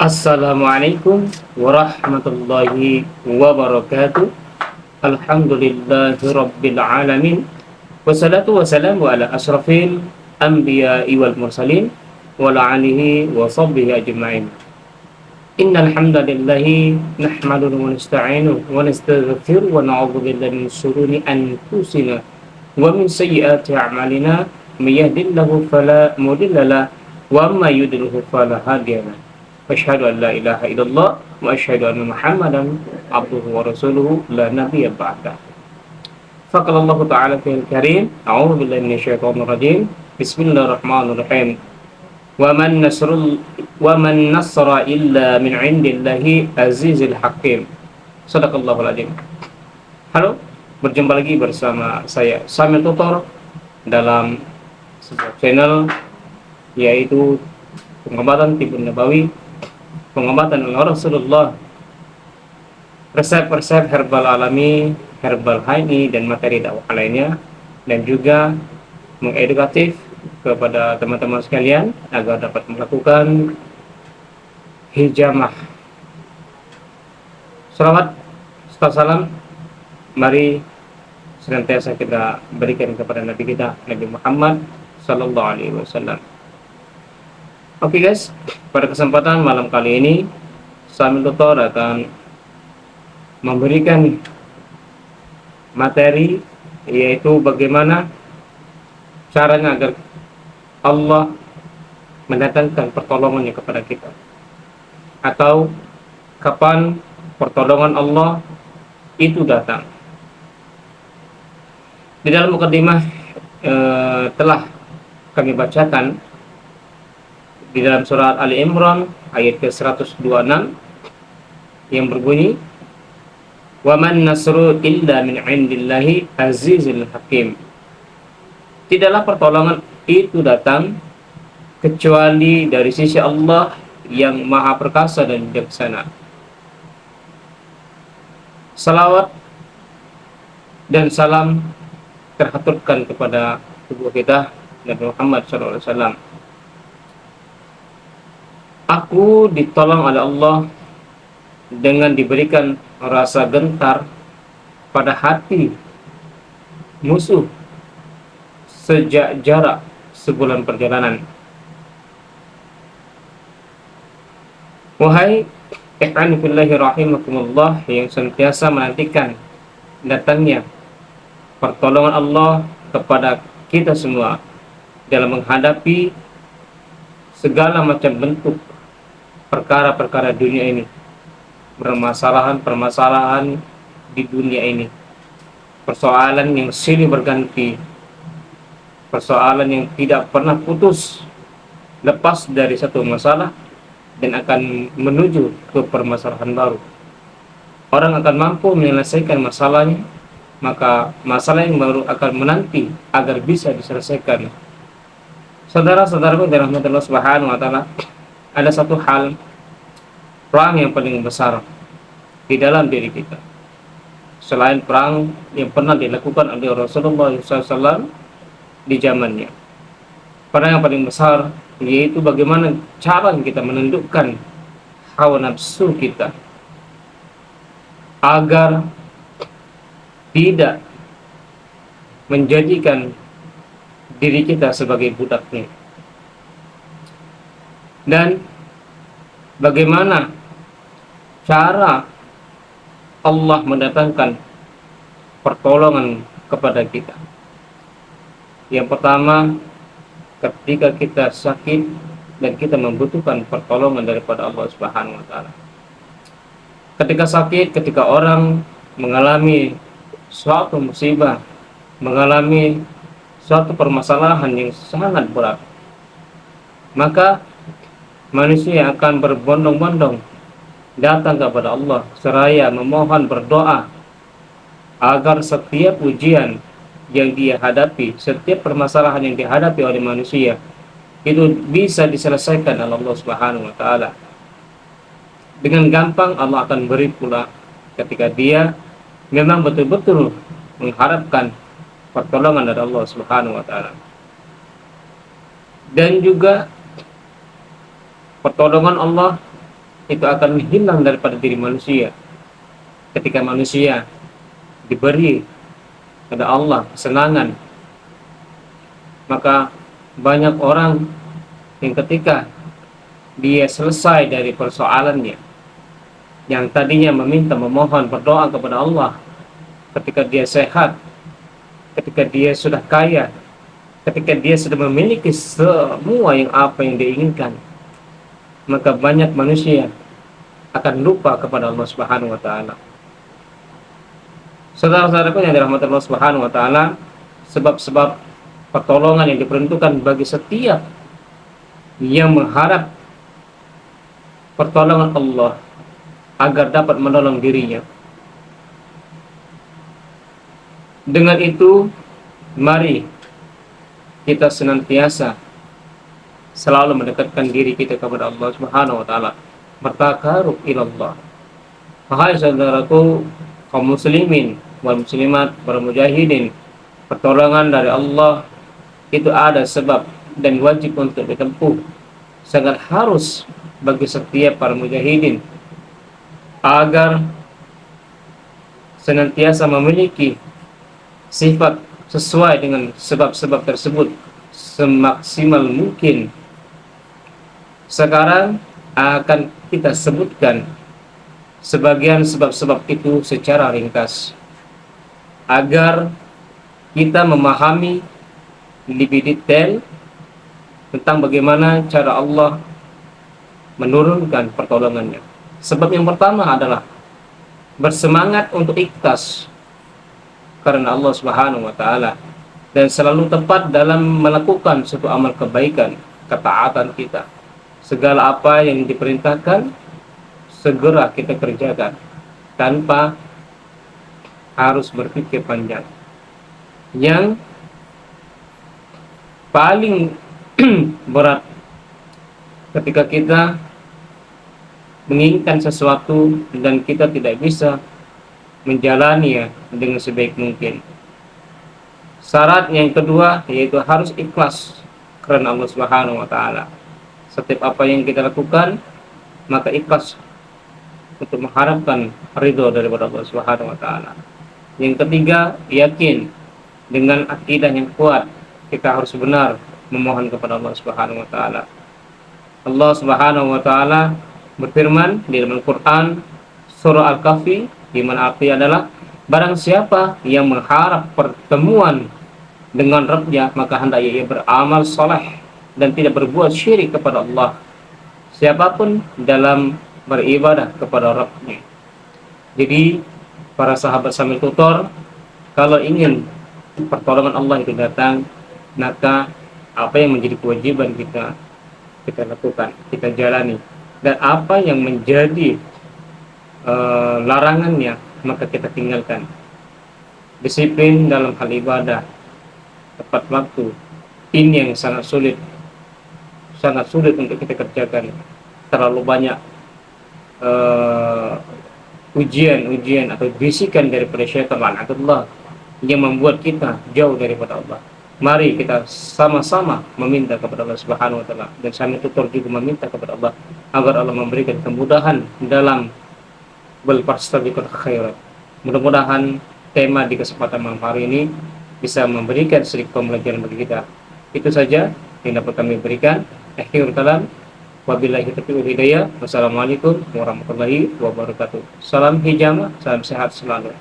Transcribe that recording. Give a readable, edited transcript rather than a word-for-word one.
Assalamualaikum warahmatullahi wabarakatuh. Alhamdulillahi rabbil alamin. Wassalatu wassalamu ala asrafil anbiya'i wal mursalin wa ala alihi wa sahbihi ajma'in. Innal hamdalillahi nahmaduhu wa nasta'inuhu wa nastaghfiruhu wa na'udzu billahi min shururi anfusina wa min sayyiati a'malina. May yahdihillahu fala mudilla lahu wa may yudlilhu fala hadiya lahu. Asyhadu an la ilaha illallah wa asyhadu anna Muhammadan abduhu wa rasuluhu la nabiyya ba'da. Faqala Allah Ta'ala fil karim, a'udzu billahi minasyaitonir rajim. Bismillahirrahmanirrahim. Wa man nasra illa min 'indillahi azizil hakim. Shadaqallahul azim. Halo, berjumpa lagi bersama saya Samil Tutor dalam sebuah channel yaitu Pengobatan Tibbun Nabawi, pengobatan oleh Rasulullah, resep-resep herbal alami, herbal HNI dan materi dakwah lainnya, dan juga mengedukatif kepada teman-teman sekalian agar dapat melakukan hijamah. Salawat serta salam mari senantiasa kita berikan kepada Nabi kita, Nabi Muhammad sallallahu alaihi wasallam. Oke guys, pada kesempatan malam kali ini Samil Tutor akan memberikan materi, yaitu bagaimana caranya agar Allah mendatangkan pertolongannya kepada kita, atau kapan pertolongan Allah itu datang. Di dalam mukadimah telah kami bacakan di dalam surat Ali Imran ayat ke-126 yang berbunyi, "Wa man nasru illa min 'indillahi azizil hakim." Tidaklah pertolongan itu datang kecuali dari sisi Allah yang Maha Perkasa dan bijaksana. Salawat dan salam terhaturkan kepada tubuh kita Nabi Muhammad SAW. Aku ditolong oleh Allah dengan diberikan rasa gentar pada hati musuh sejak jarak sebulan perjalanan. Wahai ikhwan fillahi rahimakumullah yang senantiasa menantikan datangnya pertolongan Allah kepada kita semua dalam menghadapi segala macam bentuk perkara-perkara dunia ini, permasalahan di dunia ini, persoalan yang silih berganti, persoalan yang tidak pernah putus, lepas dari satu masalah dan akan menuju ke permasalahan baru. Orang akan mampu menyelesaikan masalahnya, maka masalah yang baru akan menanti agar bisa diselesaikan. Saudara-saudaraku dirahmati Allah Subhanahu wa taala, ada satu hal, perang yang paling besar di dalam diri kita selain perang yang pernah dilakukan oleh Rasulullah SAW di zamannya. Perang yang paling besar yaitu bagaimana cara kita menundukkan hawa nafsu kita agar tidak menjadikan diri kita sebagai budaknya, dan bagaimana cara Allah mendatangkan pertolongan kepada kita. Yang pertama, ketika kita sakit dan kita membutuhkan pertolongan daripada Allah Subhanahu wa taala. Ketika sakit, ketika orang mengalami suatu musibah, mengalami suatu permasalahan yang sangat berat, maka manusia akan berbondong-bondong datang kepada Allah seraya memohon, berdoa agar setiap ujian yang dia hadapi, setiap permasalahan yang dihadapi oleh manusia itu bisa diselesaikan oleh Allah Subhanahu wa taala. Dengan gampang Allah akan beri pula ketika dia memang betul-betul mengharapkan pertolongan dari Allah Subhanahu wa taala. Dan juga pertolongan Allah itu akan hilang daripada diri manusia. Ketika manusia diberi pada Allah kesenangan, maka banyak orang yang ketika dia selesai dari persoalannya, yang tadinya memohon, berdoa kepada Allah, ketika dia sehat, ketika dia sudah kaya, ketika dia sudah memiliki semua apa yang dia inginkan, maka banyak manusia akan lupa kepada Allah Subhanahu wa taala. Saudara-saudaraku yang dirahmati Allah Subhanahu wa taala, sebab-sebab pertolongan yang diperuntukkan bagi setiap yang mengharap pertolongan Allah agar dapat menolong dirinya. Dengan itu, mari kita senantiasa selalu mendekatkan diri kita kepada Allah Subhanahu wa taala, bertakarub ilallah. Wahai saudaraku kaum muslimin wal muslimat, para mujahidin, pertolongan dari Allah itu ada sebab dan wajib untuk ditempuh. Sangat harus bagi setiap para mujahidin agar senantiasa memiliki sifat sesuai dengan sebab-sebab tersebut semaksimal mungkin. Sekarang akan kita sebutkan sebagian sebab-sebab itu secara ringkas agar kita memahami lebih detail tentang bagaimana cara Allah menurunkan pertolongannya. Sebab yang pertama adalah bersemangat untuk ikhlas karena Allah Subhanahu wa taala dan selalu tepat dalam melakukan suatu amal kebaikan, ketaatan kita. Segala apa yang diperintahkan segera kita kerjakan tanpa harus berpikir panjang. Yang paling berat ketika kita menginginkan sesuatu dan kita tidak bisa menjalaninya dengan sebaik mungkin. Syarat yang kedua yaitu harus ikhlas karena Allah Subhanahu wa taala. Setiap apa yang kita lakukan maka ikhlas untuk mengharapkan ridho daripada Allah Subhanahu wa taala. Yang ketiga, yakin dengan akidah yang kuat. Kita harus benar memohon kepada Allah Subhanahu wa taala. Allah Subhanahu wa taala berfirman di dalam Al-Qur'an surah Al-Kahfi, di mana arti adalah barang siapa yang mengharap pertemuan dengan Rabb-Nya, maka hendaknya ia beramal saleh dan tidak berbuat syirik kepada Allah. Siapapun dalam beribadah kepada Rabb-Nya. Jadi para sahabat sambil tutor, kalau ingin pertolongan Allah itu datang, maka apa yang menjadi kewajiban kita lakukan, kita jalani, dan apa yang menjadi larangannya maka kita tinggalkan. Disiplin dalam hal ibadah, tepat waktu, ini yang sangat sulit untuk kita kerjakan. Terlalu banyak ujian atau bisikan daripada syaitan laknatullah yang membuat kita jauh daripada Allah. Mari kita sama-sama meminta kepada Allah Subhanahu wa taala, dan sambil tutur juga meminta kepada Allah agar Allah memberikan kemudahan dalam berfastabiqul khairat. Mudah-mudahan tema di kesempatan malam hari ini bisa memberikan sedikit pembelajaran bagi kita. Itu saja yang dapat kami berikan. Akhirul kalam, wabillahi taufiq wal hidayah. Wassalamualaikum warahmatullahi wabarakatuh. Salam hijamah, salam sehat selalu.